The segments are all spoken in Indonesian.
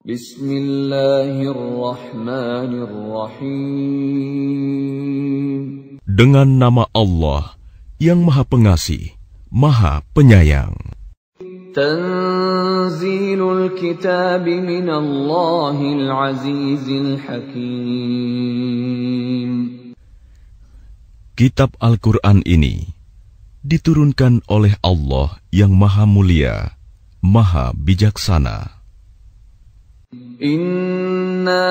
Bismillahirrahmanirrahim. Dengan nama Allah yang Maha Pengasih, Maha Penyayang. Tanzilul kitab minallahil azizil hakim. Kitab Al-Quran ini diturunkan oleh Allah yang Maha Mulia, Maha Bijaksana. Inna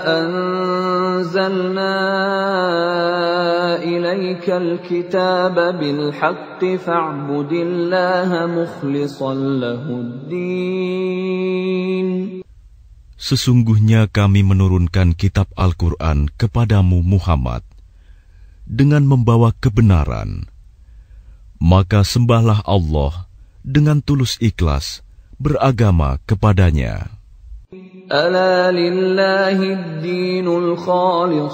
anzalna ilaikal kitaba bil haqqi fa'budillaha mukhlishan lahuddin. Sesungguhnya kami menurunkan kitab Al-Quran kepadamu Muhammad dengan membawa kebenaran. Maka sembahlah Allah dengan tulus ikhlas beragama kepadanya. Ala lillahi ad-dinul khalis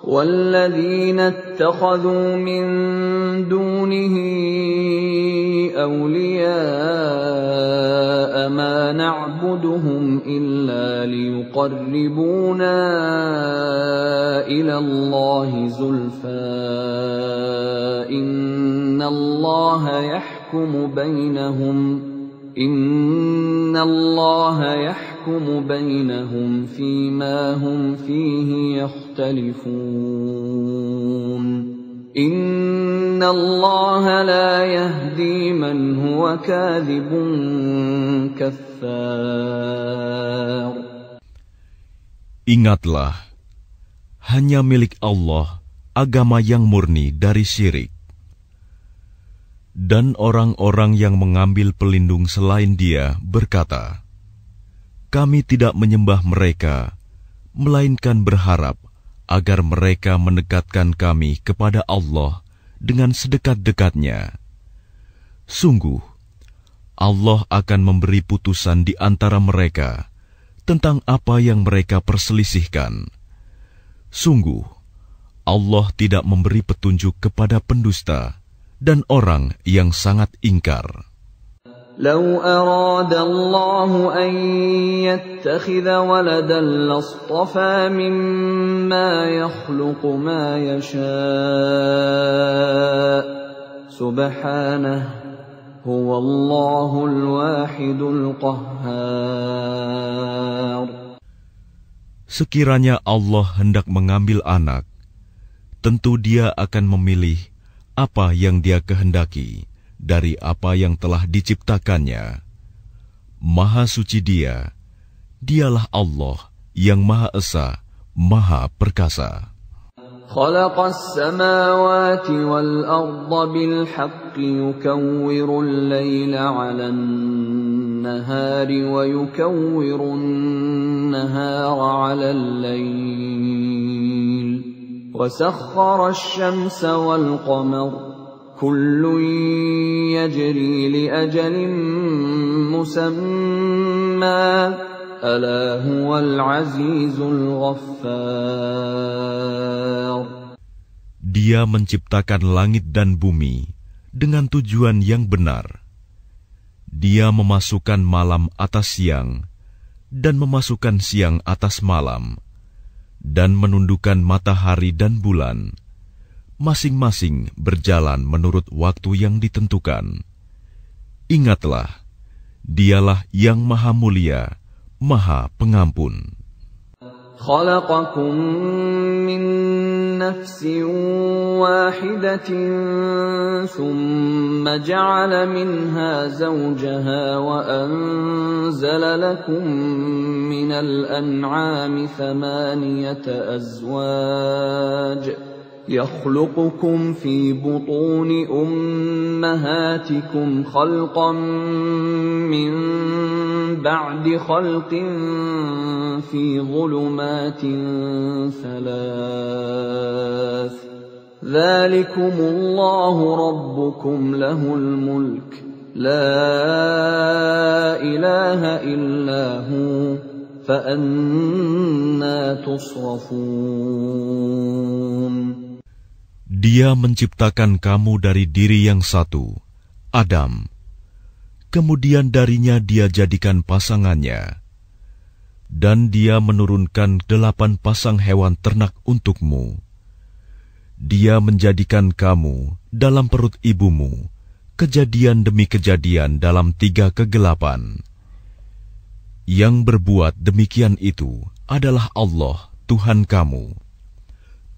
walladzina ittakhadhu min dunihi awliya'a ma na'buduhum illa liyuqarribuna ila Allahi zulfa innallaha yahkumu bainahum Inna Allah yahkumu bainahum fima hum fihi yakhtalifun. Inna Allah la yahdi man huwa kadhibun kaffar. Ingatlah, hanya milik Allah agama yang murni dari syirik. Dan orang-orang yang mengambil pelindung selain Dia berkata, kami tidak menyembah mereka, melainkan berharap agar mereka mendekatkan kami kepada Allah dengan sedekat-dekatnya. Sungguh, Allah akan memberi putusan di antara mereka tentang apa yang mereka perselisihkan. Sungguh, Allah tidak memberi petunjuk kepada pendusta dan orang yang sangat ingkar. Lau arada Allah an yattakhidha waladan lastafa mimma yakhluqu ma yasha' subhanahu huwallahul wahidul qahhar. Sekiranya Allah hendak mengambil anak, tentu Dia akan memilih apa yang Dia kehendaki dari apa yang telah diciptakannya. Maha suci Dia, Dialah Allah yang Maha Esa, Maha Perkasa. Khalaqas samawati wal arda bil haqqi yukawwiru al-laila 'alan nahari wa yukawwiru an-nahara 'alal layl. وسخر الشمس والقمر كل يجري لأجل مسمى ألا هو العزيز الغفار. Dia menciptakan langit dan bumi dengan tujuan yang benar. Dia memasukkan malam atas siang dan memasukkan siang atas malam, dan menundukkan matahari dan bulan, masing-masing berjalan menurut waktu yang ditentukan. Ingatlah, Dialah yang Maha Mulia, Maha Pengampun. Khalaqakum min nafsin wahidatin thumma ja'ala minha zawjaha wa anzala lakum minal an'ami thamaniyata azwaj يخلقكم في بطون أمهاتكم خلقا من بعد خلق في ظلمات ثلاث ذلكم الله ربكم له الملك لا إله إلا هو فأنا تصرفون. Dia menciptakan kamu dari diri yang satu, Adam. kemudian darinya dia jadikan pasangannya, dan dia menurunkan 8 pasang hewan ternak untukmu. Dia menjadikan kamu dalam perut ibumu kejadian demi kejadian dalam 3 kegelapan. Yang berbuat demikian itu adalah Allah, Tuhan kamu,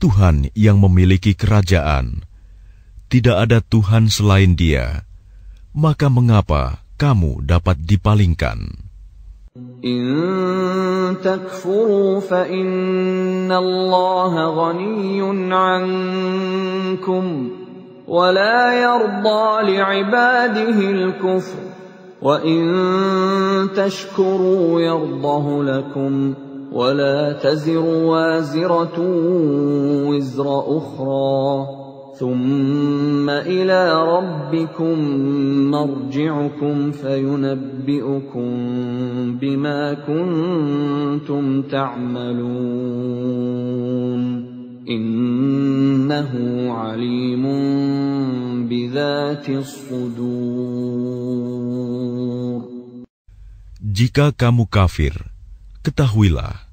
Tuhan yang memiliki kerajaan. Tidak ada Tuhan selain Dia. Maka mengapa kamu dapat dipalingkan? إن تكفروا فإن الله غني عنكم ولا يرضى لعباده الكفر وإن تشكروا يرضه لكم ولا تزر وازرة وزر أخرى ثم إلى ربكم مرجعكم فينبئكم بما كنتم تعملون إنه عليم بذات الصدور. Jika kamu kafir, ketahuilah,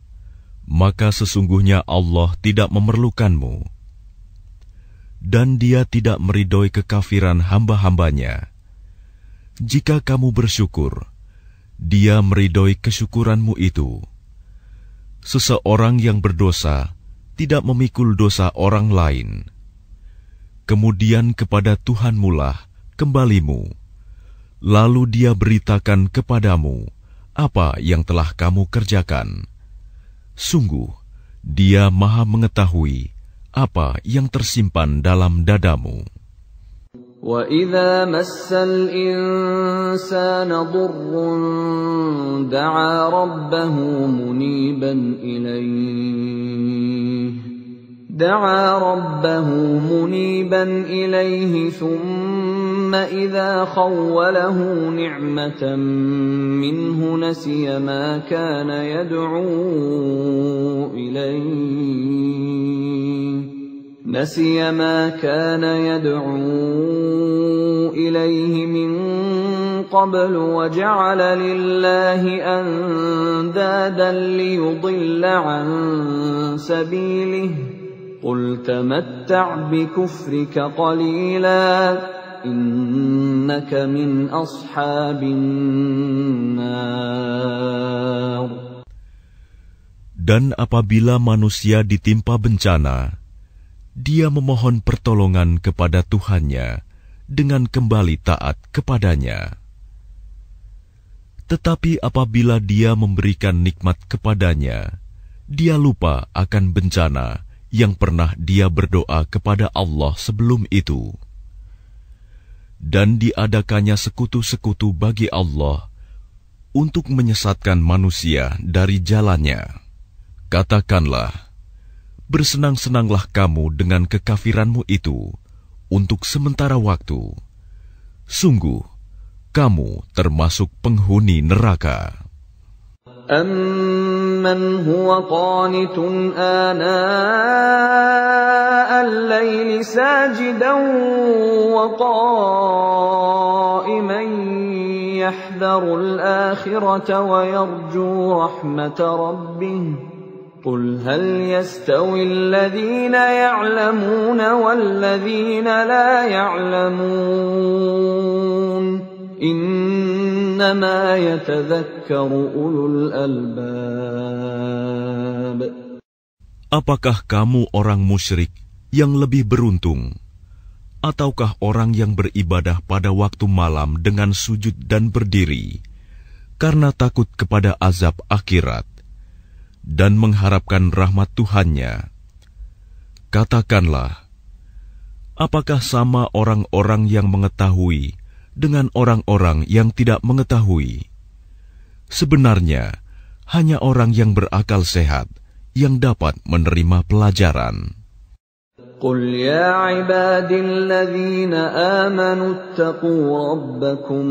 maka sesungguhnya Allah tidak memerlukanmu, dan Dia tidak meridhoi kekafiran hamba-hambanya. Jika kamu bersyukur, Dia meridhoi kesyukuranmu itu. Seseorang yang berdosa tidak memikul dosa orang lain. Kemudian kepada Tuhanmulah kembalimu, lalu Dia beritakan kepadamu apa yang telah kamu kerjakan. Sungguh, Dia Maha mengetahui apa yang tersimpan dalam dadamu. وَإِذَا مَسَّ الْإِنسَانَ ضُرٌّ دَعَا رَبَّهُ مُنِيبًا إِلَيْهِ ثُمَّ إِذَا خَوَّلَهُ نِعْمَةً مِّنْهُ نَسِيَ مَا كَانَ يدعو إليه من قبل وجعل لله أندادا ليضل عن سبيله قل تمتع بكفرك قليلا إنك من أصحاب النار. Dan apabila manusia ditimpa bencana, dia memohon pertolongan kepada Tuhannya dengan kembali taat kepadanya. Tetapi apabila dia memberikan nikmat kepadanya, dia lupa akan bencana yang pernah dia berdoa kepada Allah sebelum itu. Dan diadakannya sekutu-sekutu bagi Allah untuk menyesatkan manusia dari jalannya. Katakanlah, bersenang-senanglah kamu dengan kekafiranmu itu untuk sementara waktu. Sungguh, kamu termasuk penghuni neraka. أَمَّنْ هُوَ قَانِتٌ آنَاءَ اللَّيْلِ سَاجِدًا وَقَائِمًا يَحْذَرُ الْآخِرَةَ وَيَرْجُو رَحْمَةَ رَبِّهِ قُلْ هَلْ يَسْتَوِي الَّذِينَ يَعْلَمُونَ وَالَّذِينَ لَا يَعْلَمُونَ إِنَّمَا يَتَذَكَّرُ أُولُو الْأَلْبَابِ. Apakah kamu orang musyrik yang lebih beruntung, ataukah orang yang beribadah pada waktu malam dengan sujud dan berdiri karena takut kepada azab akhirat dan mengharapkan rahmat Tuhannya? Katakanlah, apakah sama orang-orang yang mengetahui dengan orang-orang yang tidak mengetahui? Sebenarnya, hanya orang yang berakal sehat yang dapat menerima pelajaran. قُلْ يَا عِبَادِي الَّذِينَ آمَنُوا اتَّقُوا رَبَّكُمْ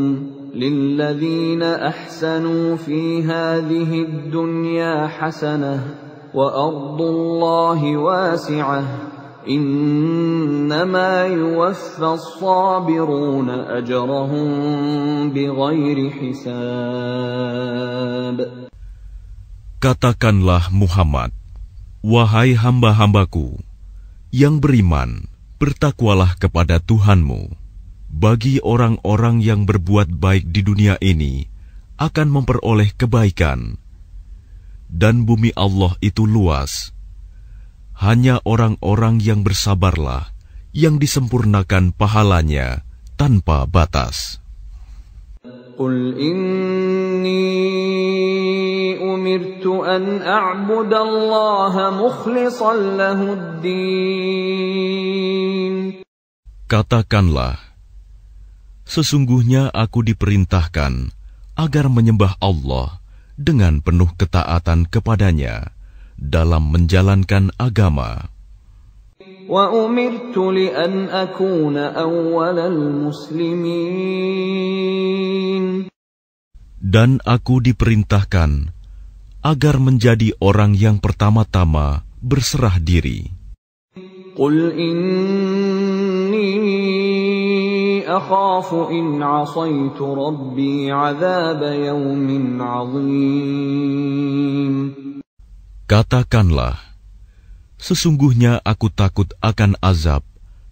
لِلَّذِينَ أَحْسَنُوا فِي هَذِهِ الدُّنْيَا حَسَنَةٌ وَأَرْضُ اللَّهِ وَاسِعَةٌ Innama yuwaffas sabiruna ajrahum bighairi hisab. Katakanlah Muhammad, wahai hamba-hambaku yang beriman, bertakwalah kepada Tuhanmu. Bagi orang-orang yang berbuat baik di dunia ini akan memperoleh kebaikan. Dan bumi Allah itu luas. Hanya orang-orang yang bersabarlah yang disempurnakan pahalanya tanpa batas. Qul inni umirtu an a'budallaha mukhlishan lahuddin. Katakanlah, sesungguhnya aku diperintahkan agar menyembah Allah dengan penuh ketaatan kepadanya dalam menjalankan agama. Wa umirtu li an akuna awwalal muslimin. Dan aku diperintahkan agar menjadi orang yang pertama-tama berserah diri. Qul inni akhafu in 'asaitu rabbi 'adzab yawmin 'adzim. Katakanlah, sesungguhnya aku takut akan azab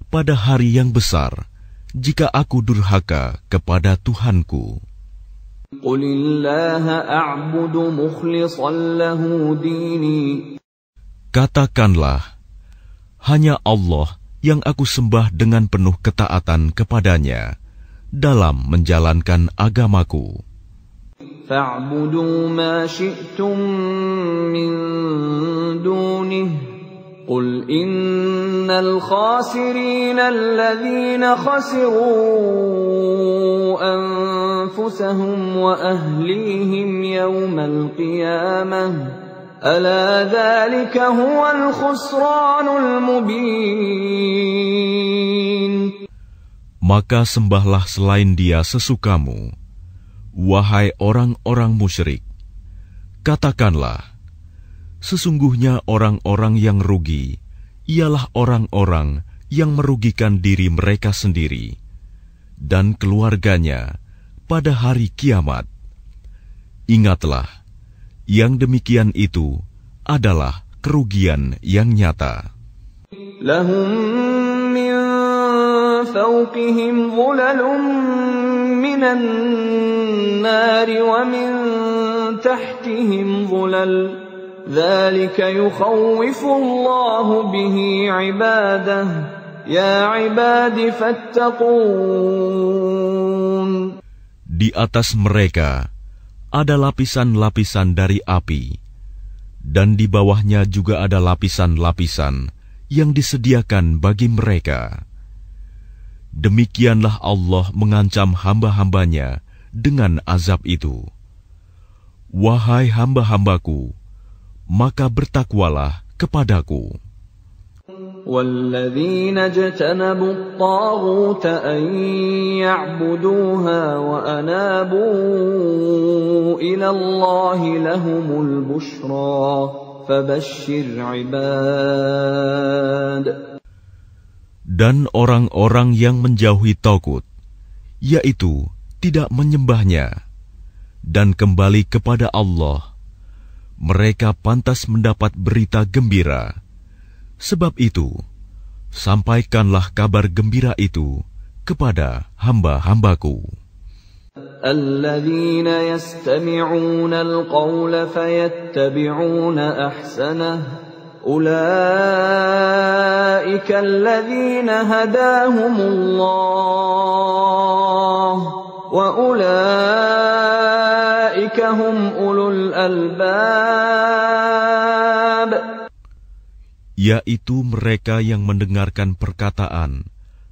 pada hari yang besar jika aku durhaka kepada Tuhanku. Qulillaha a'budu mukhlishan lahu dini. Katakanlah, hanya Allah yang aku sembah dengan penuh ketaatan kepadanya dalam menjalankan agamaku. Fa'budu ma syi'tum min dunih. Qul innal khasirina alladhina khasiru anfusahum wa ahlihim yawmal qiyamah. Ala dhalika huwal khusranul mubin. Maka sembahlah selain Dia sesukamu, wahai orang-orang musyrik. Katakanlah, sesungguhnya orang-orang yang rugi ialah orang-orang yang merugikan diri mereka sendiri dan keluarganya pada hari kiamat. Ingatlah, yang demikian itu adalah kerugian yang nyata. Lahum min fawqihim dhulalun minan nari wa min tahtihim dhulal. Dzalika yukhawwifu Allahu bihi 'ibadahu. Ya 'ibadi fattaqun. Di atas mereka ada lapisan-lapisan dari api, dan di bawahnya juga ada lapisan-lapisan yang disediakan bagi mereka. Demikianlah Allah mengancam hamba-hambanya dengan azab itu. Wahai hamba-hambaku, maka bertakwalah kepadaku. وَالَّذِينَ اجْتَنَبُوا الطَّاغُوتَ أَن يَعْبُدُوهَا وَأَنَابُوا إِلَى اللَّهِ لَهُمُ الْبُشْرَى فَبَشِّرْ عِبَادِ. Dan orang-orang yang menjauhi tagut, yaitu tidak menyembahnya, dan kembali kepada Allah, mereka pantas mendapat berita gembira. Sebab itu, sampaikanlah kabar gembira itu kepada hamba-hambaku. Alladzina yastami'una al-qawla fayattabi'una ahsanah. Ulaika alladzina hadahumullah wa ulaika hum ulul albab. Yaitu mereka yang mendengarkan perkataan,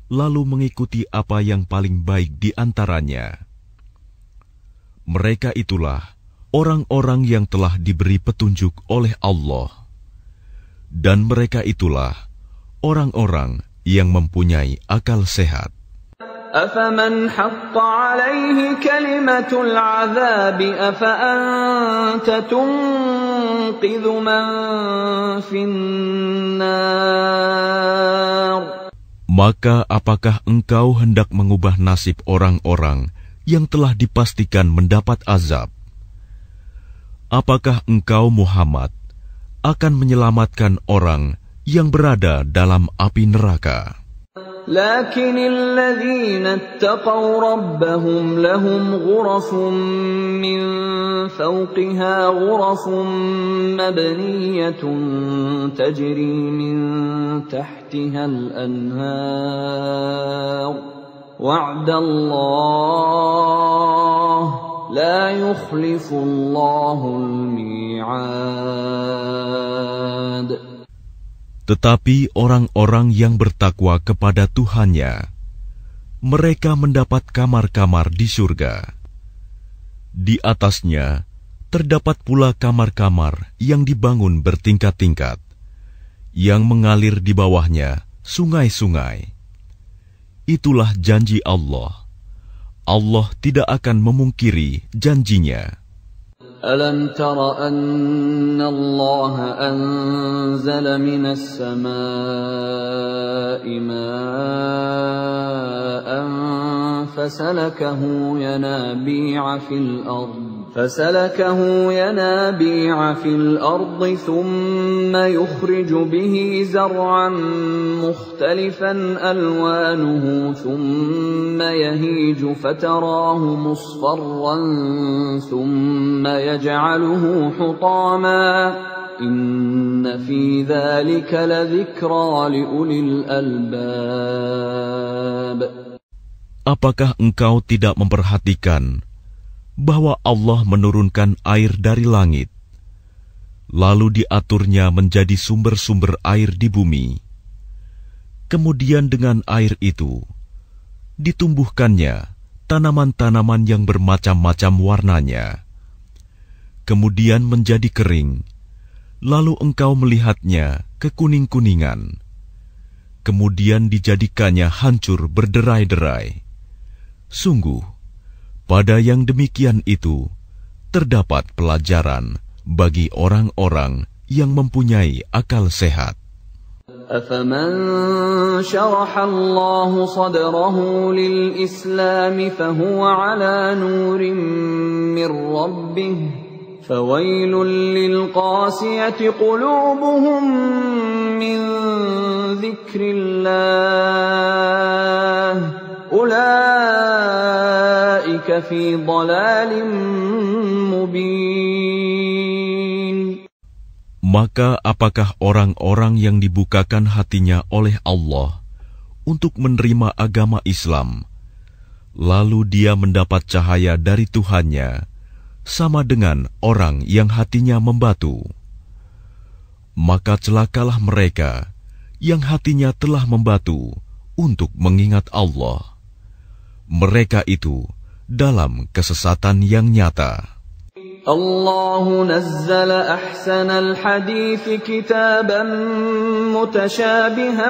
lalu mengikuti apa yang paling baik di antaranya. Mereka itulah orang-orang yang telah diberi petunjuk oleh Allah. Dan mereka itulah orang-orang yang mempunyai akal sehat. أَفَمَنْ حَقَّ عَلَيْهِ كَلِمَةُ الْعَذَابِ أَفَأَنْتَ تُنْقِذُ ينقذ من في النار. Maka apakah engkau hendak mengubah nasib orang-orang yang telah dipastikan mendapat azab? Apakah engkau Muhammad akan menyelamatkan orang yang berada dalam api neraka? لكن الذين اتقوا ربهم لهم غرف من فوقها غرف مبنية تجري من تحتها الأنهار وعد الله لا يخلف الله الميعاد. Tetapi orang-orang yang bertakwa kepada Tuhannya, mereka mendapat kamar-kamar di surga. Di atasnya terdapat pula kamar-kamar yang dibangun bertingkat-tingkat, yang mengalir di bawahnya sungai-sungai. Itulah janji Allah. Allah tidak akan memungkiri janjinya. ألم تر أن الله أنزل من السماء ماء فسلكه ينابيع في الأرض ثم يخرج به زرعا مختلفا ألوانه ثم يهيج فتراه مصفرا ثم يجعله حطاما إن في ذلك لذكرى لأولي الألباب. Apakah engkau tidak memperhatikan bahwa Allah menurunkan air dari langit, lalu diaturnya menjadi sumber-sumber air di bumi? Kemudian dengan air itu ditumbuhkannya tanaman-tanaman yang bermacam-macam warnanya. Kemudian menjadi kering, lalu engkau melihatnya kekuning-kuningan. Kemudian dijadikannya hancur berderai-derai. Sungguh, pada yang demikian itu terdapat pelajaran bagi orang-orang yang mempunyai akal sehat. أفمن شرح الله صدره للإسلام فهو على نور من ربه فويل للقاسية قلوبهم من ذكر الله أولئك في ضلال مبين. Maka apakah orang-orang yang dibukakan hatinya oleh Allah untuk menerima agama Islam, lalu dia mendapat cahaya dari Tuhannya, sama dengan orang yang hatinya membatu? Maka celakalah mereka yang hatinya telah membatu untuk mengingat Allah. Mereka itu dalam kesesatan yang nyata. الله نزل أحسن الحديث كتابا متشابها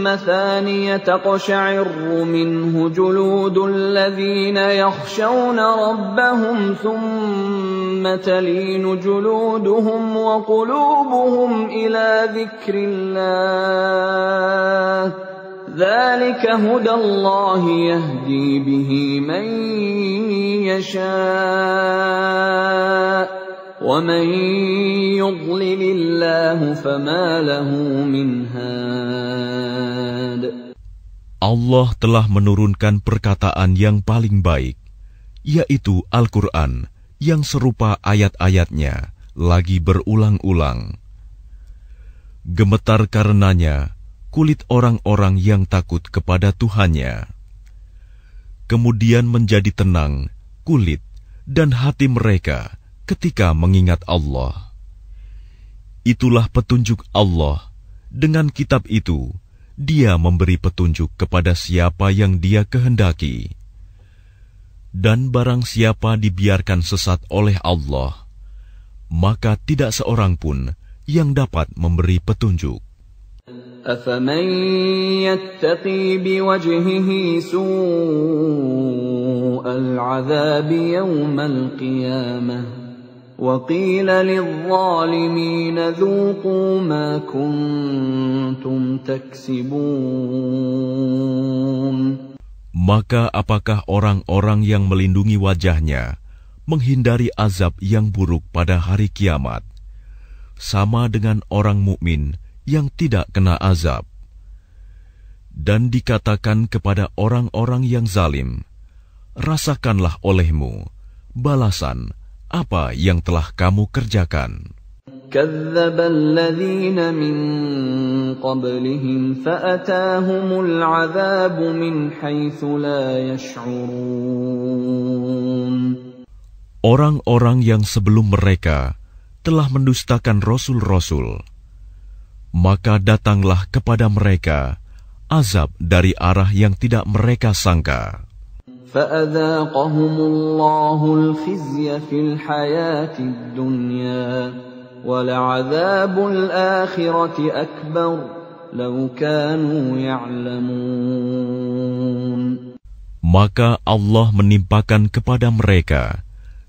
مثانية تقشعر منه جلود الذين يخشون ربهم ثم تلين جلودهم وقلوبهم إلى ذكر الله ذلك هدى الله يهدي به من يشاء ومن يضلل الله فما له من هاد. Allah telah menurunkan perkataan yang paling baik, yaitu Al-Quran yang serupa ayat-ayatnya lagi berulang-ulang. Gemetar karenanya kulit orang-orang yang takut kepada Tuhannya. Kemudian menjadi tenang kulit dan hati mereka ketika mengingat Allah. Itulah petunjuk Allah. Dengan kitab itu, Dia memberi petunjuk kepada siapa yang Dia kehendaki. Dan barang siapa dibiarkan sesat oleh Allah, maka tidak seorang pun yang dapat memberi petunjuk. أفمن يتقي بوجهه سوء العذاب يوم القيامة وَقِيلَ لِلظَّالِمِينَ ذُوقُوا مَا كُنتُمْ تَكْسِبُونَ. Maka apakah orang-orang yang melindungi wajahnya menghindari azab yang buruk pada hari kiamat, sama dengan orang mukmin yang tidak kena azab? Dan dikatakan kepada orang-orang yang zalim, rasakanlah olehmu balasan apa yang telah kamu kerjakan. كَذَّبَ الَّذِينَ مِن قَبْلِهِمْ فَأَتَاهُمُ الْعَذَابُ مِنْ حَيْثُ لَا يَشْعُرُونَ. Orang-orang yang sebelum mereka telah mendustakan rasul-rasul, maka datanglah kepada mereka azab dari arah yang tidak mereka sangka. فَأَذَاقَهُمُ اللَّهُ الْخِزْيَ فِي الْحَيَاةِ الدُّنْيَا وَلَعَذَابُ الْآخِرَةِ أَكْبَرُ لَوْ كَانُوا يَعْلَمُونَ. Maka Allah menimpakan kepada mereka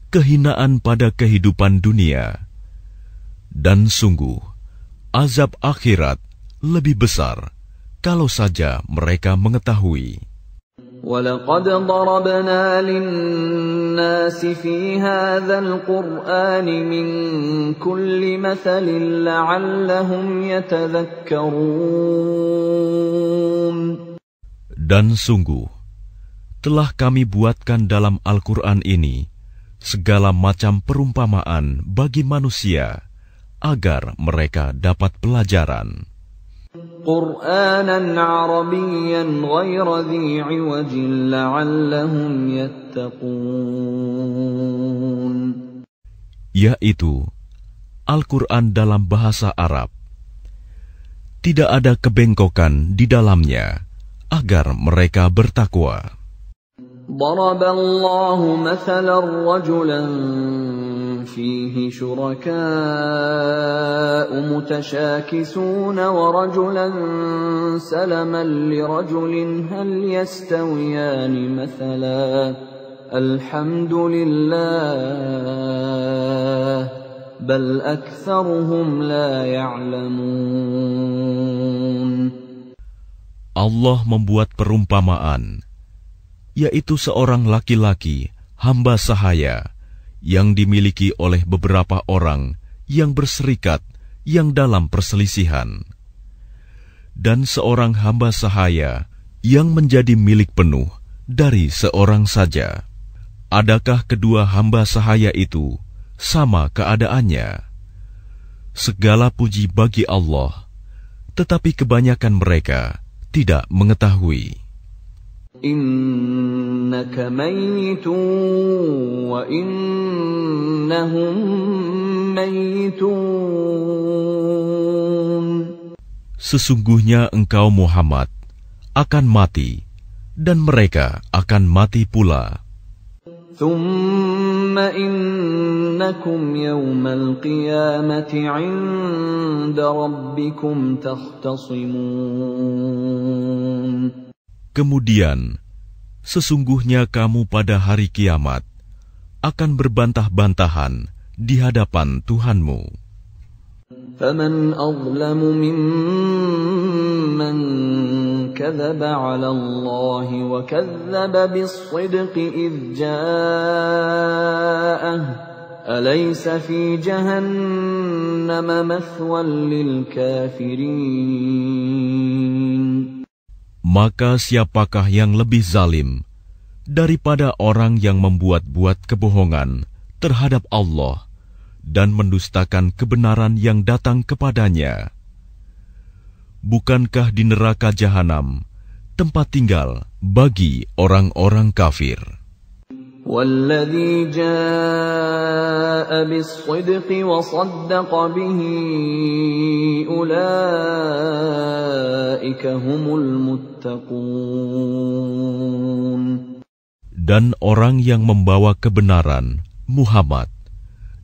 kehinaan pada kehidupan dunia, dan sungguh azab akhirat lebih besar kalau saja mereka mengetahui. وَلَقَدْ ضَرَبْنَا لِلنَّاسِ فِي هَذَا الْقُرْآنِ مِنْ كُلِّ مَثَلٍ لَعَلَّهُمْ يَتَذَكَّرُونَ. Dan sungguh telah kami buatkan dalam Al-Quran ini segala macam perumpamaan bagi manusia agar mereka dapat pelajaran. قُرْآنًا عَرَبِيًّا غَيْرَ ذِي عِوَجٍ لَعَلَّهُمْ يَتَّقُونَ. Yaitu Al-Quran dalam bahasa Arab. Tidak ada kebengkokan di dalamnya agar mereka bertakwa. ضرب الله مثلا رجلا فيه شركاء متشاكسون ورجلا سلما لرجل هل يستويان مثلا الحمد لله بل أكثرهم لا يعلمون. Allah membuat perumpamaan, yaitu seorang laki-laki, hamba sahaya, yang dimiliki oleh beberapa orang yang berserikat yang dalam perselisihan, dan seorang hamba sahaya yang menjadi milik penuh dari seorang saja. Adakah kedua hamba sahaya itu sama keadaannya? Segala puji bagi Allah, tetapi kebanyakan mereka tidak mengetahui. إِنَّكَ مَيِّتٌ وَإِنَّهُم مَّيِّتُونَ. Sesungguhnya engkau Muhammad akan mati, dan mereka akan mati pula. ثُمَّ إِنَّكُمْ يَوْمَ الْقِيَامَةِ عِندَ رَبِّكُمْ تَخْتَصِمُونَ. Kemudian, sesungguhnya kamu pada hari kiamat akan berbantah-bantahan di hadapan Tuhanmu. فَمَنْ أَظْلَمُ مِمَّنْ كَذَبَ عَلَى اللَّهِ وَكَذَّبَ بِالصِّدْقِ إِذْ جَاءَهُ أَلَيْسَ فِي جَهَنَّمَ مَثْوًى لِلْكَافِرِينَ. Maka siapakah yang lebih zalim daripada orang yang membuat-buat kebohongan terhadap Allah dan mendustakan kebenaran yang datang kepadanya? Bukankah di neraka jahanam tempat tinggal bagi orang-orang kafir? وَالَّذِي جَاءَ بِالصِّدْقِ وَصَدَّقَ بِهِ أُولَئِكَ هُمُ الْمُتَّقُونَ. Dan orang yang membawa kebenaran, Muhammad,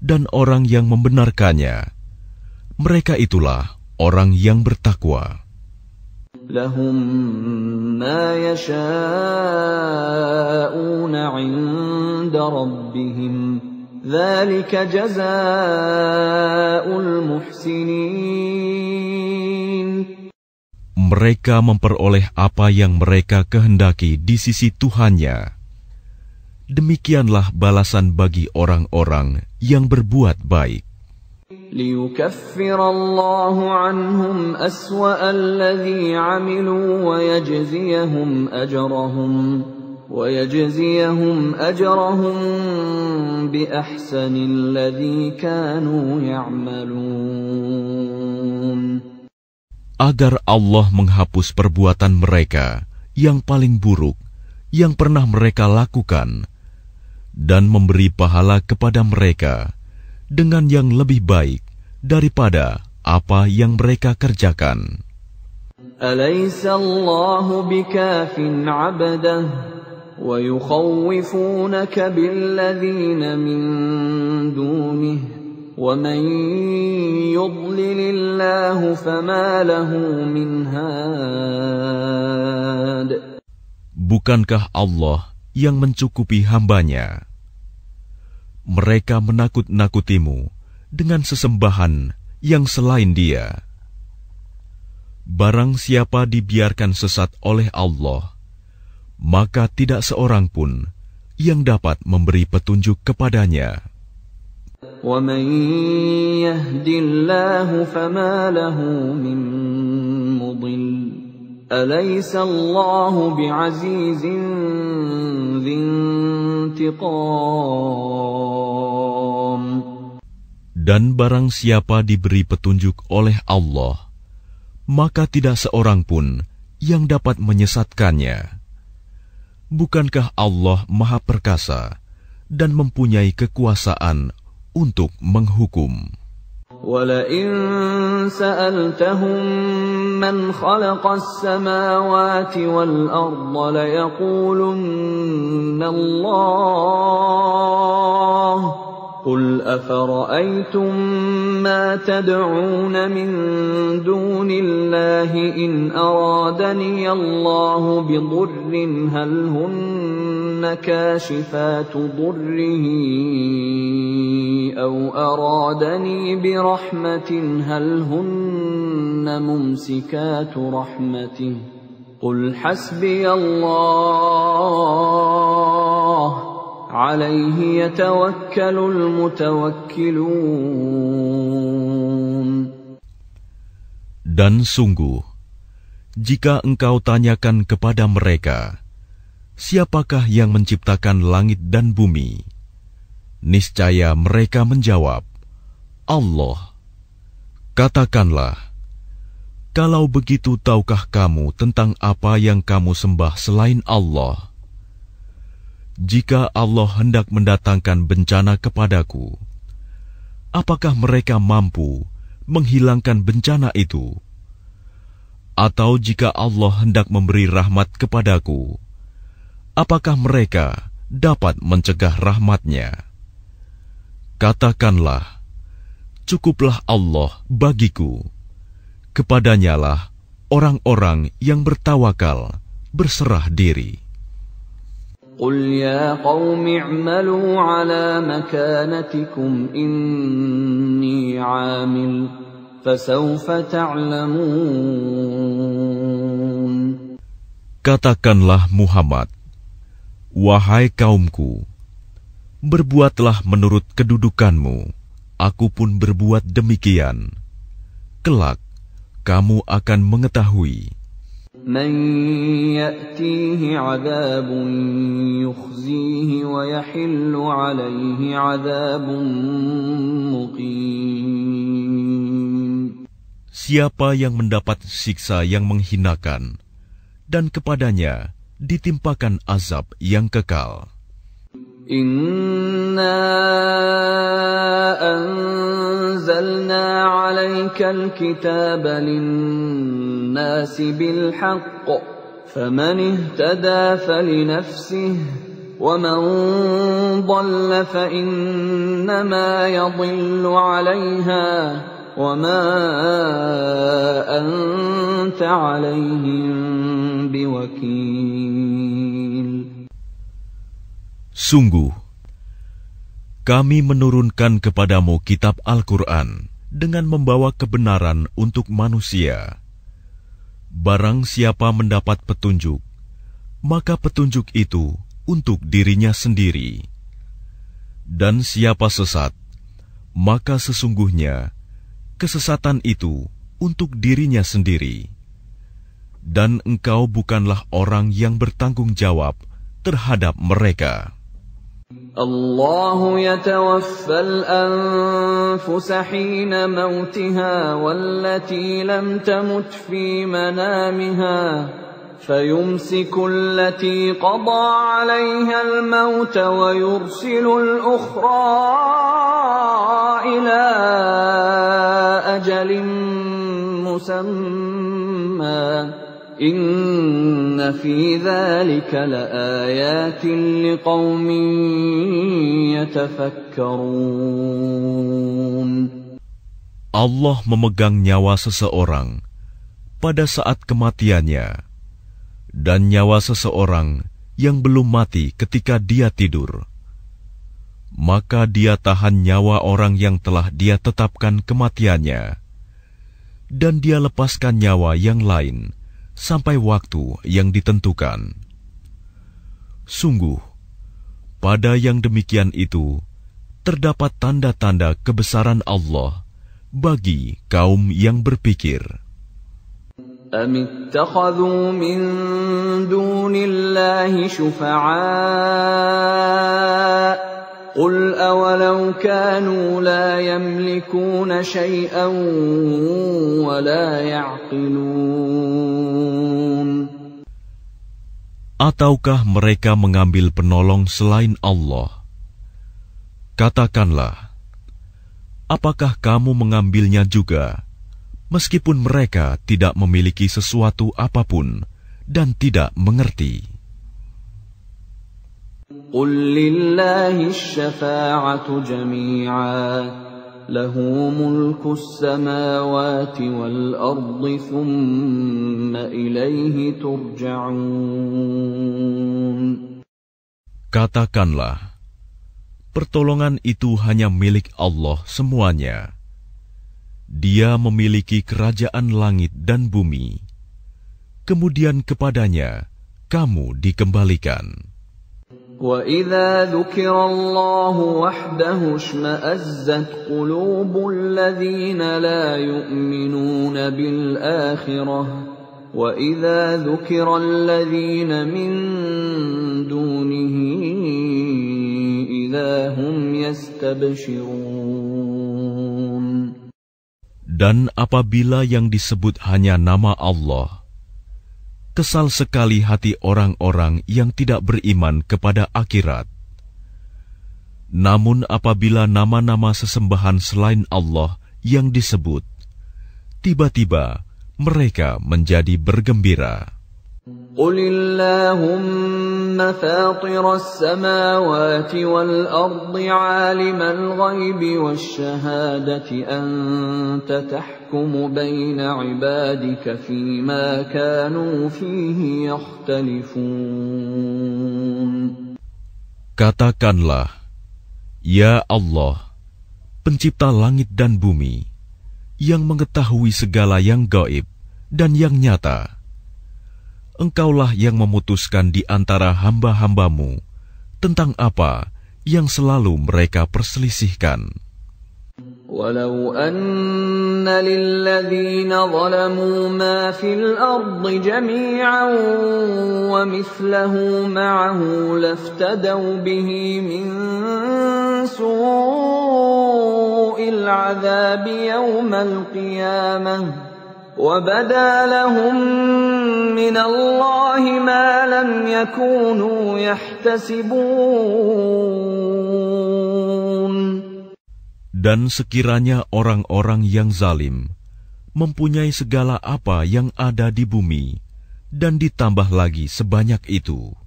dan orang yang membenarkannya, mereka itulah orang yang bertakwa. لَهُم مَّا يَشَاءُونَ عِندَ رَبِّهِمْ ذلك جزاء المحسنين. Mereka memperoleh apa yang mereka kehendaki di sisi Tuhannya. Demikianlah balasan bagi orang-orang yang berbuat baik. ليكفر الله عنهم أسوأ الذي عملوا ويجزيهم أجرهم بأحسن الذي كانوا يعملون. Agar Allah menghapus perbuatan mereka yang paling buruk yang pernah mereka lakukan dan memberi pahala kepada mereka dengan yang lebih baik daripada apa yang mereka kerjakan. Alaysa Allahu bikafin 'abdah wa yukhawifunaka billadzina min dunihi wa man yudlilillahu fama lahu min had. Bukankah Allah yang mencukupi hambanya? Mereka menakut-nakutimu dengan sesembahan yang selain Dia. Barang siapa dibiarkan sesat oleh Allah, maka tidak seorang pun yang dapat memberi petunjuk kepadanya. وَمَن يَهْدِ اللَّهُ فَمَا لَهُ مِن مُّضِلٍّ أَلَيْسَ اللَّهُ بِعَزِيزٍ ذِي انتِقَامٍ. Dan barang siapa diberi petunjuk oleh Allah, maka tidak seorang pun yang dapat menyesatkannya. Bukankah Allah Maha Perkasa dan mempunyai kekuasaan untuk menghukum? وَلَئِن سَأَلْتَهُم مَّنْ خَلَقَ السَّمَاوَاتِ وَالْأَرْضَ لَيَقُولُنَّ اللَّهُ قُلْ أَفَرَأَيْتُم مَّا تَدْعُونَ مِن دُونِ اللَّهِ إِنْ أَرَادَنِيَ اللَّهُ بِضُرٍّ هَلْ هُنَّ كَاشِفَاتُ ضُرِّهِ أَوْ أَرَادَنِي بِرَحْمَةٍ هَلْ هُنَّ مُمْسِكَاتُ رَحْمَتِهِ قُلْ حَسْبِيَ اللَّهُ عليه يتوكل المتوكلون. Dan sungguh, jika engkau tanyakan kepada mereka, siapakah yang menciptakan langit dan bumi? Niscaya mereka menjawab, Allah. Katakanlah, kalau begitu tahukah kamu tentang apa yang kamu sembah selain Allah? Jika Allah hendak mendatangkan bencana kepadaku, apakah mereka mampu menghilangkan bencana itu? Atau jika Allah hendak memberi rahmat kepadaku, apakah mereka dapat mencegah rahmat-Nya? Katakanlah, cukuplah Allah bagiku. Kepadanyalah orang-orang yang bertawakal berserah diri. قُلْ يَا قَوْمِ اعْمَلُوا عَلَى مَكَانَتِكُمْ إِنِّي عَامِلٌ فَسَوْفَ تَعْلَمُونَ. Katakanlah Muhammad, wahai kaumku, berbuatlah menurut kedudukanmu, aku pun berbuat demikian. Kelak, kamu akan mengetahui. مَنْ يَأْتِيهِ عَذَابٌ يُخْزِيهِ وَيَحِلُّ عَلَيْهِ عَذَابٌ مُقِيمٌ. Siapa yang mendapat siksa yang menghinakan, dan kepadanya ditimpakan azab yang kekal. Inna anzalna 'alaikal kitaba lin-nasi bil haqq faman ihtada falinafsihi wa man dhalla fa innama yadhillu 'alayha wa ma anta 'alayhim biwakil. Sungguh, Kami menurunkan kepadamu kitab Al-Quran dengan membawa kebenaran untuk manusia. Barang siapa mendapat petunjuk, maka petunjuk itu untuk dirinya sendiri. Dan siapa sesat, maka sesungguhnya kesesatan itu untuk dirinya sendiri. Dan engkau bukanlah orang yang bertanggung jawab terhadap mereka. الله يتوفى الأنفس حين موتها والتي لم تمت في منامها فيمسك التي قضى عليها الموت ويرسل الأخرى إلى أجل مسمى إن في ذلك لآيات لقوم يتفكرون. Allah memegang nyawa seseorang pada saat kematiannya, dan nyawa seseorang yang belum mati ketika dia tidur. Maka dia tahan nyawa orang yang telah dia tetapkan kematiannya, dan dia lepaskan nyawa yang lain sampai waktu yang ditentukan. Sungguh, pada yang demikian itu terdapat tanda-tanda kebesaran Allah bagi kaum yang berpikir. أَمِ اتَّخَذُوا مِن دُونِ اللَّهِ شُفَعَاءَ قُلْ أَوَلَوْ كَانُوا لَا يَمْلِكُونَ شَيْئًا وَلَا يَعْقِلُونَ. Ataukah mereka mengambil penolong selain Allah? Katakanlah, apakah kamu mengambilnya juga, meskipun mereka tidak memiliki sesuatu apapun dan tidak mengerti? قُلْ لِلَّهِ الشَّفَاعَةُ جَمِيعًا لَهُ مُلْكُ السَّمَاوَاتِ وَالْأَرْضِ ثُمَّ إِلَيْهِ تُرْجَعُونَ. Katakanlah, pertolongan itu hanya milik Allah semuanya. Dia memiliki kerajaan langit dan bumi. Kemudian kepadanya kamu dikembalikan. وَإِذَا ذُكِرَ اللَّهُ وَحْدَهُ اشْمَأَزَّتْ قُلُوبُ الَّذِينَ لَا يُؤْمِنُونَ بِالْآخِرَةِ وَإِذَا ذُكِرَ الَّذِينَ مِن دُونِهِ إِذَا هُمْ يَسْتَبْشِرُونَ. Dan apabila yang disebut hanya nama Allah, kesal sekali hati orang-orang yang tidak beriman kepada akhirat. Namun apabila nama-nama sesembahan selain Allah yang disebut, tiba-tiba mereka menjadi bergembira. قُلِ اللَّهُمَّ فَاطِرَ السَّمَاوَاتِ وَالْأَرْضِ عَالِمَ الْغَيْبِ وَالشَّهَادَةِ أَنْتَ تَحْكُمُ بَيْنَ عِبَادِكَ فِيمَا كَانُوا فِيهِ يَخْتَلِفُونَ. Katakanlah, Ya Allah, pencipta langit dan bumi, yang mengetahui segala yang gaib dan yang nyata. Engkaulah yang memutuskan di antara hamba-hambamu tentang apa yang selalu mereka perselisihkan. وَلَوْ أَنَّ لِلَّذِينَ ظَلَمُوا مَا فِي الْأَرْضِ جَمِيعًا وَمِثْلَهُ مَعَهُ لَافْتَدَوْا بِهِ مِنْ سُوءِ الْعَذَابِ يَوْمَ الْقِيَامَةِ وَبَدَا لَهُم مِّنَ اللَّهِ مَا لَمْ يَكُونُوا يَحْتَسِبُونَ. Dan sekiranya orang-orang yang zalim mempunyai segala apa yang ada di bumi dan ditambah lagi sebanyak itu,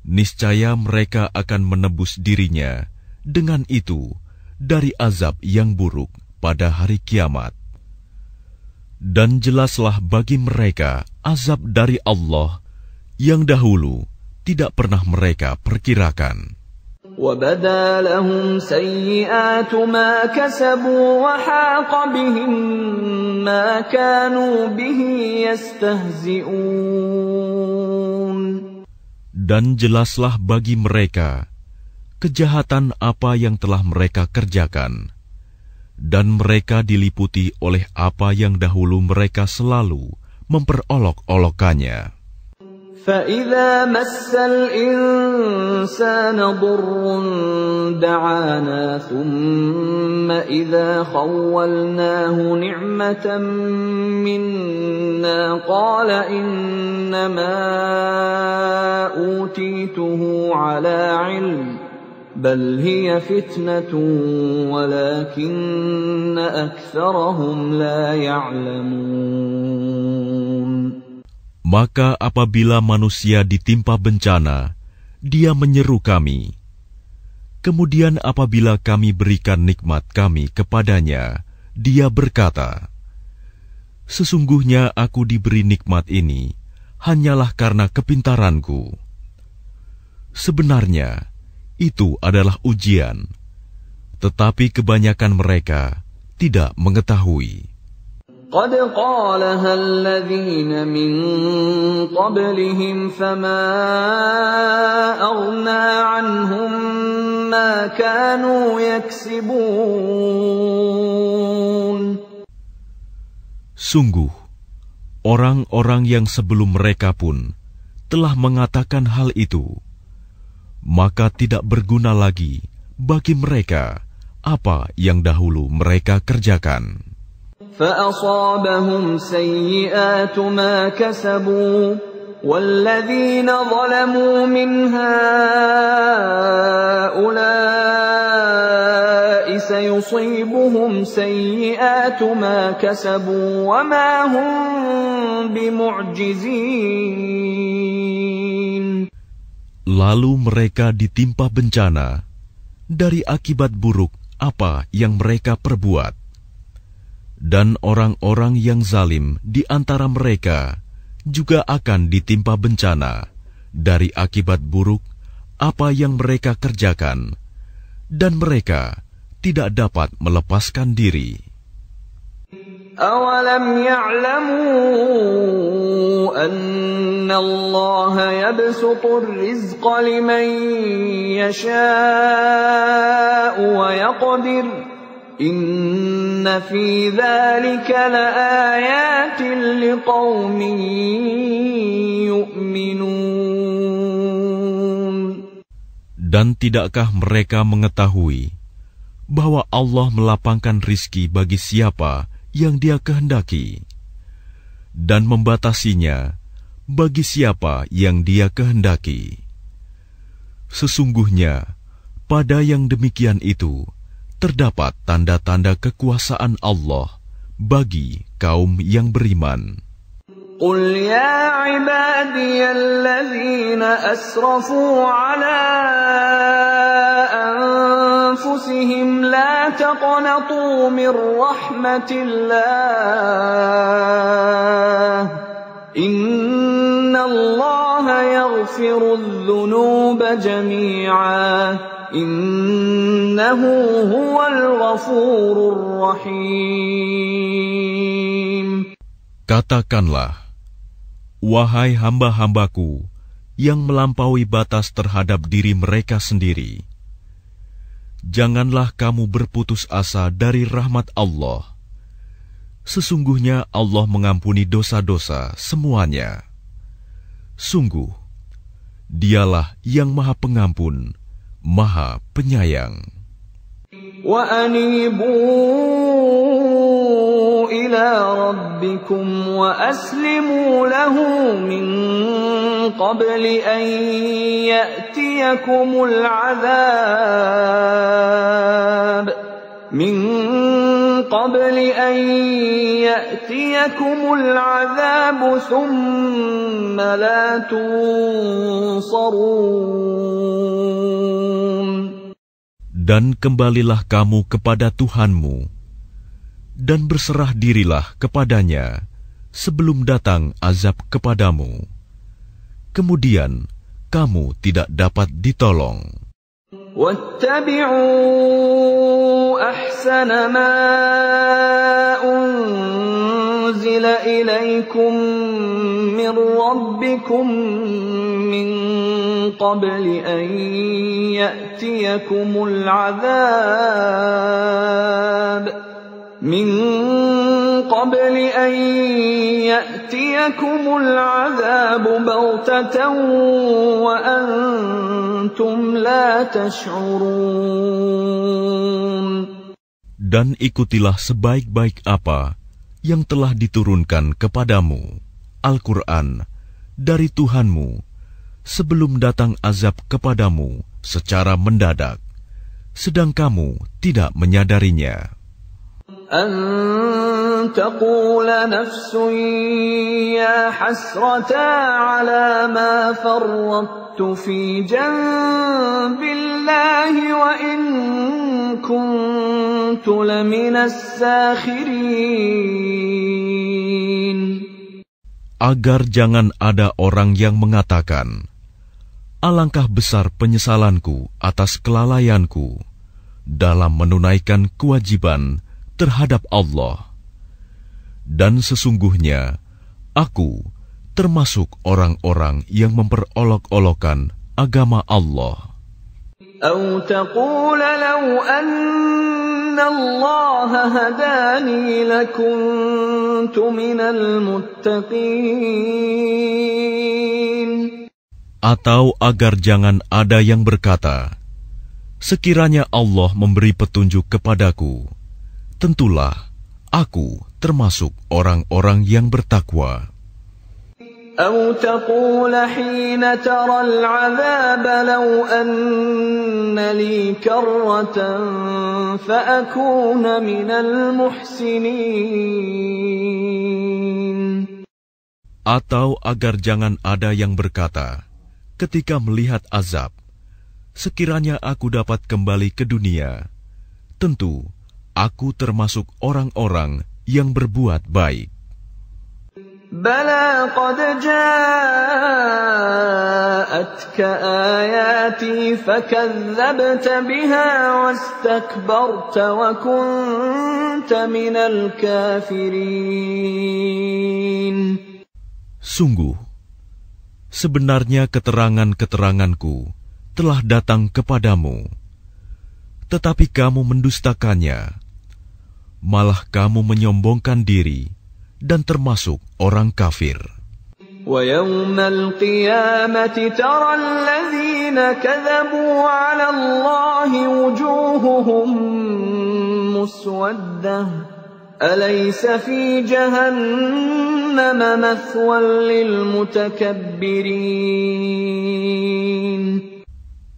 niscaya mereka akan menebus dirinya dengan itu dari azab yang buruk pada hari kiamat. Dan jelaslah bagi mereka azab dari Allah yang dahulu tidak pernah mereka perkirakan. وَبَدَا لَهُمْ سَيِّئَاتُ مَا كَسَبُوا وَحَاقَ بِهِم مَّا كَانُوا بِهِ يَسْتَهْزِئُونَ. Dan jelaslah bagi mereka kejahatan apa yang telah mereka kerjakan, dan mereka diliputi oleh apa yang dahulu mereka selalu memperolok-olokannya. فَإِذَا مَسَّ الْإِنسَانَ ضُرٌّ دَعَانَا ثُمَّ إِذَا خَوَّلْنَاهُ نِعْمَةً مِنَّا قَالَ إِنَّمَا أُوتِيتُهُ عَلَى عِلْمٍ بَلْ هِيَ فِتْنَةٌ وَلَكِنَّ أَكْثَرَهُمْ لَا يَعْلَمُونَ. Maka apabila manusia ditimpa bencana, dia menyeru kami. Kemudian apabila kami berikan nikmat kami kepadanya, dia berkata, "Sesungguhnya aku diberi nikmat ini hanyalah karena kepintaranku." Sebenarnya, itu adalah ujian, tetapi kebanyakan mereka tidak mengetahui. قَدْ قَالَهَا الَّذِينَ مِن قَبْلِهِمْ فَمَا أَغْنَىٰ عَنْهُم مَّا كَانُوا يَكْسِبُونَ. Sungguh, orang-orang yang sebelum mereka pun telah mengatakan hal itu, maka tidak berguna lagi bagi mereka apa yang dahulu mereka kerjakan. فَأَصَابَهُمْ سَيِّئَاتُ مَا كَسَبُوا وَالَّذِينَ ظَلَمُوا مِنْ هَٰؤُلَاءِ سَيُصِيبُهُمْ سَيِّئَاتُ مَا كَسَبُوا وَمَا هُمْ بِمُعْجِزِينَ. Lalu mereka ditimpa bencana dari akibat buruk apa yang mereka perbuat. Dan orang-orang yang zalim di antara mereka juga akan ditimpa bencana dari akibat buruk apa yang mereka kerjakan, dan mereka tidak dapat melepaskan diri. أَوَلَمْ يَعْلَمُوا أَنَّ اللَّهَ يَبْسُطُ الرِّزْقَ لِمَن يَشَاءُ وَيَقْدِرُ إِنَّ فِي ذَلِكَ لَآيَاتٍ لِقَوْمٍ يُؤْمِنُونَ. Dan tidakkah mereka mengetahui bahwa Allah melapangkan rizki bagi siapa yang Dia kehendaki, dan membatasinya bagi siapa yang Dia kehendaki? Sesungguhnya pada yang demikian itu terdapat tanda-tanda kekuasaan Allah bagi kaum yang beriman. قُلْ يَا عِبَادِيَ الَّذِينَ أَسْرَفُوا عَلَىٰ أَنفُسِهِمْ لَا تَقْنَطُوا مِن رَّحْمَةِ اللَّهِ إِنَّ اللَّهَ يَغْفِرُ الذُّنُوبَ جَمِيعًا إِنَّهُ هُوَ الْغَفُورُ الرَّحِيمُ. Katakanlah, wahai hamba-hambaku yang melampaui batas terhadap diri mereka sendiri, janganlah kamu berputus asa dari rahmat Allah. Sesungguhnya Allah mengampuni dosa-dosa semuanya. Sungguh, Dialah yang Maha Pengampun, Maha Penyayang. وَأَنِيبُوا إِلَىٰ رَبِّكُمْ وَأَسْلِمُوا لَهُ مِن قَبْلِ أَن يَأْتِيَكُمُ الْعَذَابُ ثُمَّ لَا تُنصَرُونَ. Dan kembalilah kamu kepada Tuhanmu, dan berserah dirilah kepadanya sebelum datang azab kepadamu. Kemudian kamu tidak dapat ditolong. واتبعوا أحسن ما أنزل إليكم من ربكم من قبل أن يأتيكم العذاب بغتة وأنتم لا تشعرون. Dan ikutilah sebaik-baik apa yang telah diturunkan kepadamu, Al-Quran, dari Tuhanmu, sebelum datang azab kepadamu secara mendadak, sedang kamu tidak menyadarinya. أن تقول نفس يا حسرتا على ما فرطت في جنب الله وإن كنت لمن الساخرين. Agar jangan ada orang yang mengatakan, alangkah besar penyesalanku atas kelalaianku dalam menunaikan kewajiban terhadap Allah. Dan sesungguhnya aku termasuk orang-orang yang memperolok-olokkan agama Allah. أو تقول لو أن الله هداني لكنت من المتقين. Atau agar jangan ada yang berkata, sekiranya Allah memberi petunjuk kepadaku, tentulah aku termasuk orang-orang yang bertakwa. أو تقول حين ترى العذاب لو أن لي كرة فأكون من المحسنين. Atau agar jangan ada yang berkata, ketika melihat azab, sekiranya aku dapat kembali ke dunia, tentu aku termasuk orang-orang yang berbuat baik. بلى قد جاءتك آياتي فكذبت بها واستكبرت وكنت من الكافرين. Sungguh, sebenarnya keterangan-keteranganku telah datang kepadamu, tetapi kamu mendustakannya, malah kamu menyombongkan diri dan termasuk orang kafir. وَيَوْمَ الْقِيَامَةِ تَرَى الَّذِينَ كَذَبُوا عَلَى اللَّهِ وُجُوهُهُمْ مُسْوَدَّةٌ أَلَيْسَ فِي جَهَنَّمَ مَثْوًى لِلْمُتَكَبِّرِينَ.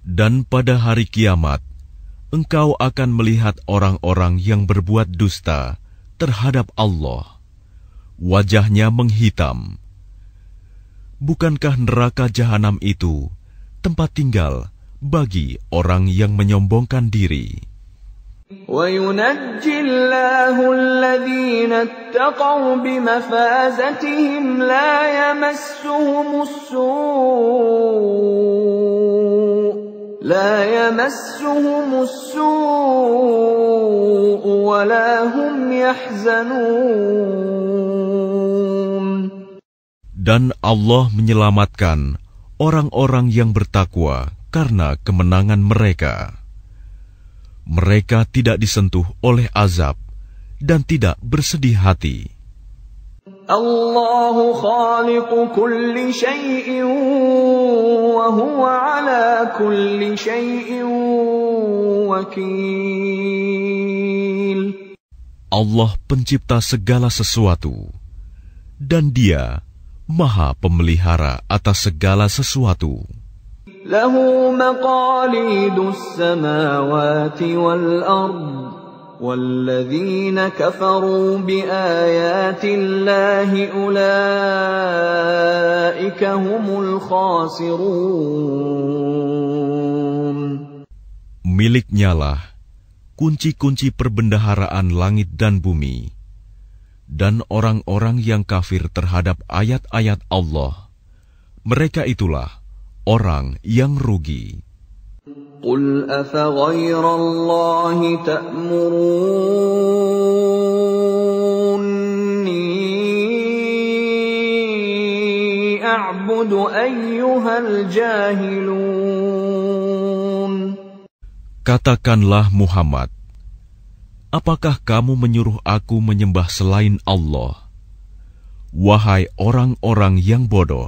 Dan pada hari kiamat, engkau akan melihat orang-orang yang berbuat dusta terhadap Allah. Wajahnya menghitam. Bukankah neraka jahanam itu tempat tinggal bagi orang yang menyombongkan diri? وَيُنَجِّي اللَّهُ الَّذِينَ اتَّقَوْا بِمَفَازَتِهِمْ لَا يَمَسُّهُمُ السُّوءُ وَلَا هُمْ يَحْزَنُونَ. Dan Allah menyelamatkan orang-orang yang bertakwa karena kemenangan mereka. Mereka tidak disentuh oleh azab dan tidak bersedih hati. Allahu khaliqu kulli syai'in wa huwa ala kulli syai'in wakil. Allah pencipta segala sesuatu, dan Dia Maha Pemelihara atas segala sesuatu. Lahu maqalidus samawati wal ard, walladzina kafaru biayati Allahi ulaika humul khasirun. Miliknyalah kunci-kunci perbendaharaan langit dan bumi, dan orang-orang yang kafir terhadap ayat-ayat Allah, mereka itulah orang yang rugi. قل أفغير الله تأمروني أعبد أيها الجاهلون. Katakanlah Muhammad, apakah kamu menyuruh aku menyembah selain Allah? Wahai orang-orang yang bodoh.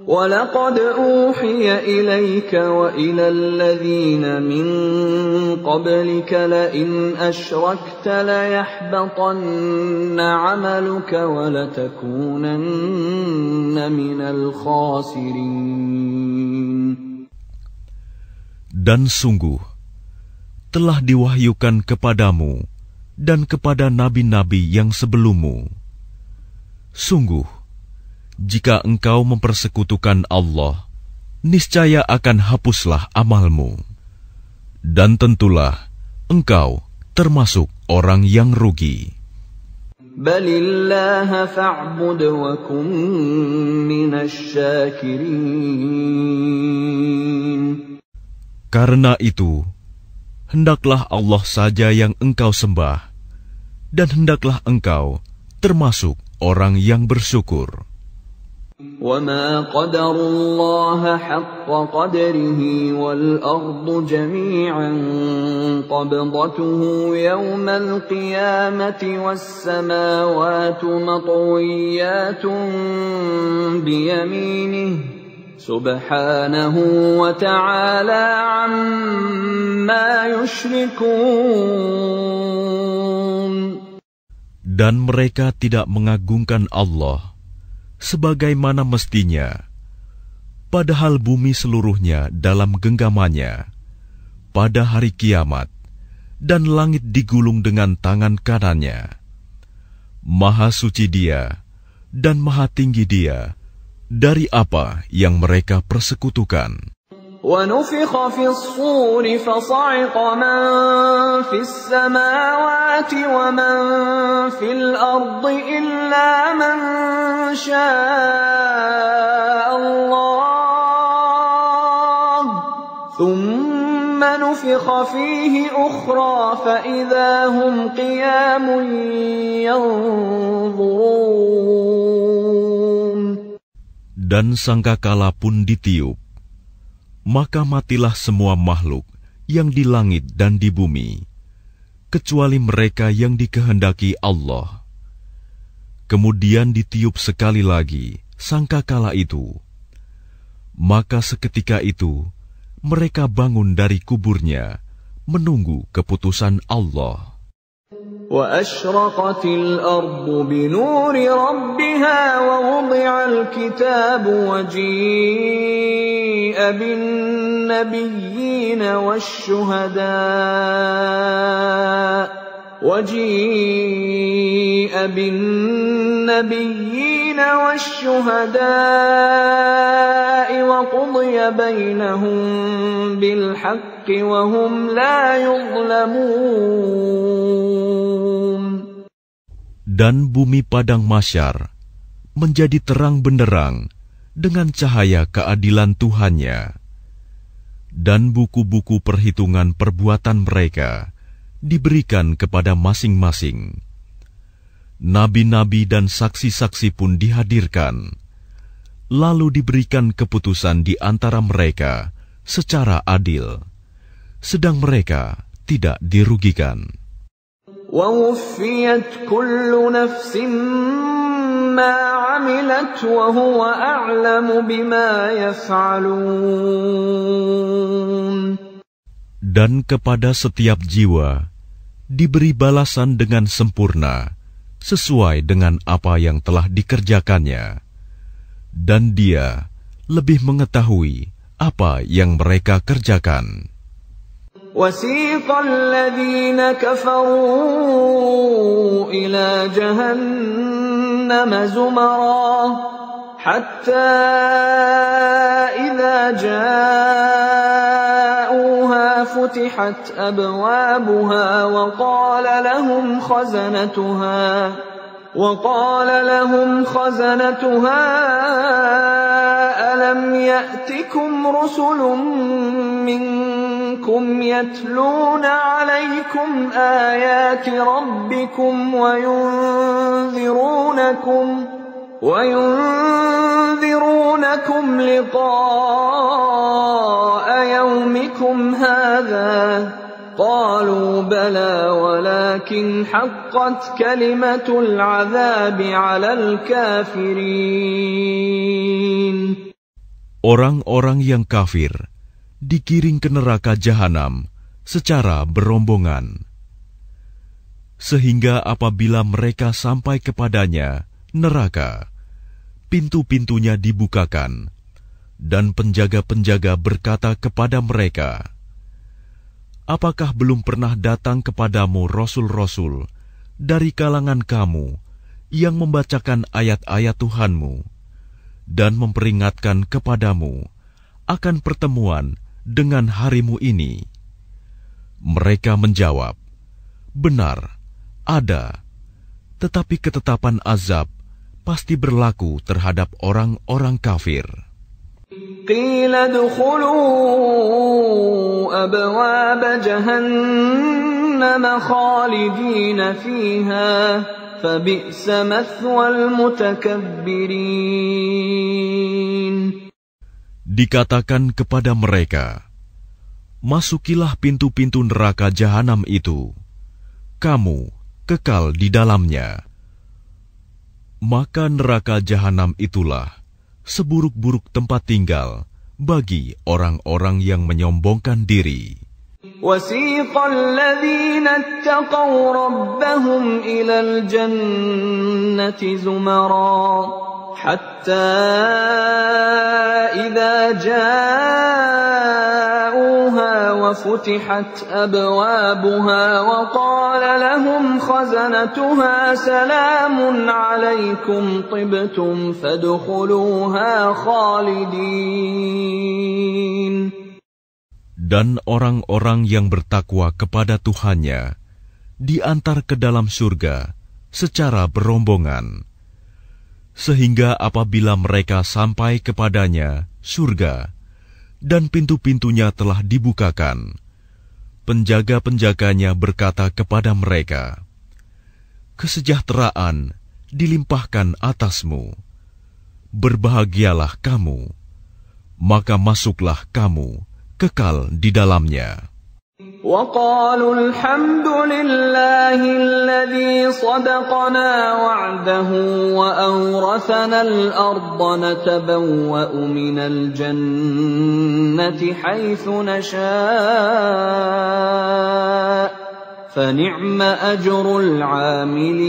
وَلَقَدْ أُوحِيَ إِلَيْكَ وَإِلَى الَّذِينَ مِنْ قَبْلِكَ لَئِنْ أَشْرَكْتَ لَيَحْبَطَنَّ عَمَلُكَ وَلَتَكُونَنَّ مِنَ الْخَاسِرِينَ. Dan sungguh, telah diwahyukan kepadamu dan kepada nabi-nabi yang sebelummu. Sungguh, jika engkau mempersekutukan Allah, niscaya akan hapuslah amalmu. Dan tentulah engkau termasuk orang yang rugi. Balillaha fa'bud wa kun minasy syakirin. Karena itu, hendaklah Allah saja yang engkau sembah, dan hendaklah engkau termasuk orang yang bersyukur. وَمَا قَدَرُوا اللَّهَ حَقَّ قَدْرِهِ وَالْأَرْضُ جَمِيعًا قَبْضَتُهُ يَوْمَ الْقِيَامَةِ وَالسَّمَاوَاتُ مَطْوِيَّاتٌ بِيَمِينِهِ سُبْحَانَهُ وَتَعَالَى عَمَّا يُشْرِكُونَ. Dan mereka tidak mengagungkan Allah sebagaimana mestinya, padahal bumi seluruhnya dalam genggamannya pada hari kiamat, dan langit digulung dengan tangan kanannya. Maha suci Dia dan maha tinggi Dia dari apa yang mereka persekutukan. وَنُفِخَ فِي الصُّورِ فَصَعِقَ مَن فِي السَّمَاوَاتِ وَمَن فِي الْأَرْضِ إِلَّا مَن شَاءَ اللَّهُ ثُمَّ نُفِخَ فِيهِ أُخْرَى فَإِذَا هُمْ قِيَامٌ يَنظُرُونَ. Dan sangkakala pun ditiup, maka matilah semua makhluk yang di langit dan di bumi, kecuali mereka yang dikehendaki Allah. Kemudian ditiup sekali lagi sangkakala itu, maka seketika itu mereka bangun dari kuburnya menunggu keputusan Allah. وَأَشْرَقَتِ الْأَرْضُ بِنُورِ رَبِّهَا وَوُضِعَ الْكِتَابُ وَجِيءَ بِالنَّبِيِّينَ وَالشُّهَدَاءِ وَقُضِيَ بَيْنَهُم بِالْحَقِّ وَهُمْ لَا يُظْلَمُونَ. Dan bumi padang mahsyar menjadi terang benderang dengan cahaya keadilan Tuhannya, dan buku-buku perhitungan perbuatan mereka diberikan kepada masing-masing. Nabi-nabi dan saksi-saksi pun dihadirkan, lalu diberikan keputusan di antara mereka secara adil, sedang mereka tidak dirugikan. وَوُفِّيَتْ كُلُّ نَفْسٍ مَّا عَمِلَتْ وَهُوَ أَعْلَمُ بِمَا يَفْعَلُونَ. Dan kepada setiap jiwa diberi balasan dengan sempurna sesuai dengan apa yang telah dikerjakannya, dan Dia lebih mengetahui apa yang mereka kerjakan. وَسِيقَ الَّذِينَ كَفَرُوا إِلَى جَهَنَّمَ زُمَرًا حَتَّى إِذَا جَاءُوهَا فُتِحَتْ أَبْوَابُهَا وقال لهم خزنتها ألم يأتكم رسل منكم منكم يتلون عليكم آيات ربكم وينذرونكم لقاء يومكم هذا قالوا بلى ولكن حقت كلمة العذاب على الكافرين. Orang-orang yang kafir digiring ke neraka jahanam secara berombongan, sehingga apabila mereka sampai kepadanya, neraka, pintu-pintunya dibukakan, dan penjaga-penjaga berkata kepada mereka, apakah belum pernah datang kepadamu rasul-rasul dari kalangan kamu yang membacakan ayat-ayat Tuhanmu dan memperingatkan kepadamu akan pertemuan dengan harimu ini? Mereka menjawab, benar, ada, tetapi ketetapan azab pasti berlaku terhadap orang-orang kafir. Qila dukhulu abwab jahannam khalidina fiha fabi'sa mathwal mutakabbirin. Dikatakan kepada mereka, masukilah pintu-pintu neraka jahanam itu, kamu kekal di dalamnya. Maka neraka jahanam itulah seburuk-buruk tempat tinggal bagi orang-orang yang menyombongkan diri. وَسِيقَ الَّذِينَ اتَّقَوْا رَبَّهُمْ إِلَى الْجَنَّةِ زُمَرًا حَتَّى إِذَا جَاءُوهَا وَفُتِحَتْ أَبْوَابُهَا وَقَالَ لَهُمْ خَزَنَتُهَا سَلَامٌ عَلَيْكُمْ طِبْتُمْ فَادْخُلُوهَا خَالِدِينَ. Dan orang-orang yang bertakwa kepada Tuhannya diantar ke dalam surga secara berombongan, sehingga apabila mereka sampai kepadanya, surga, dan pintu-pintunya telah dibukakan, penjaga-penjaganya berkata kepada mereka, kesejahteraan dilimpahkan atasmu, berbahagialah kamu, maka masuklah kamu kekal di dalamnya. وَقَالُوا الْحَمْدُ لِلَّهِ الَّذِي صَدَقَنَا وَعْدَهُ وَأَوْرَثَنَا الْأَرْضَ نَتَبَوَّأُ مِنَ الْجَنَّةِ حَيْثُ نَشَاءُ فَنِعْمَ أَجْرُ الْعَامِلِينَ.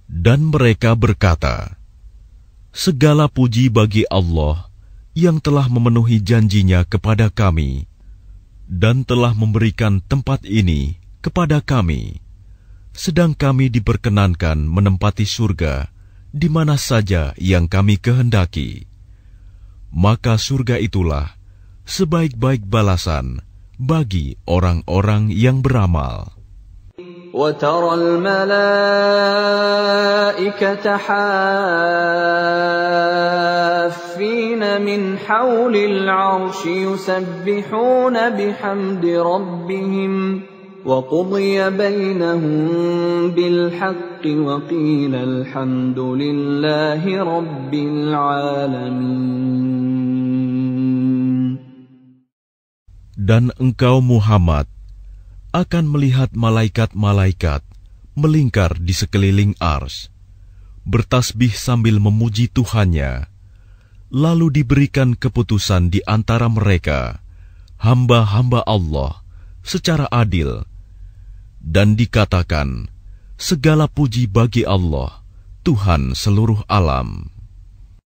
Dan mereka berkata, segala puji bagi Allah yang telah memenuhi janjinya kepada kami dan telah memberikan tempat ini kepada kami, sedang kami diperkenankan menempati surga di mana saja yang kami kehendaki. Maka surga itulah sebaik-baik balasan bagi orang-orang yang beramal. وَتَرَى الْمَلَائِكَةَ حَافِّينَ مِنْ حَوْلِ الْعَرْشِ يُسَبِّحُونَ بِحَمْدِ رَبِّهِمْ وَقُضِيَ بَيْنَهُم بِالْحَقِّ وَقِيلَ الْحَمْدُ لِلَّهِ رَبِّ الْعَالَمِينَ. Dan engkau Muhammad akan melihat malaikat-malaikat melingkar di sekeliling ars, bertasbih sambil memuji Tuhannya, lalu diberikan keputusan di antara mereka, hamba-hamba Allah, secara adil, dan dikatakan, segala puji bagi Allah, Tuhan seluruh alam.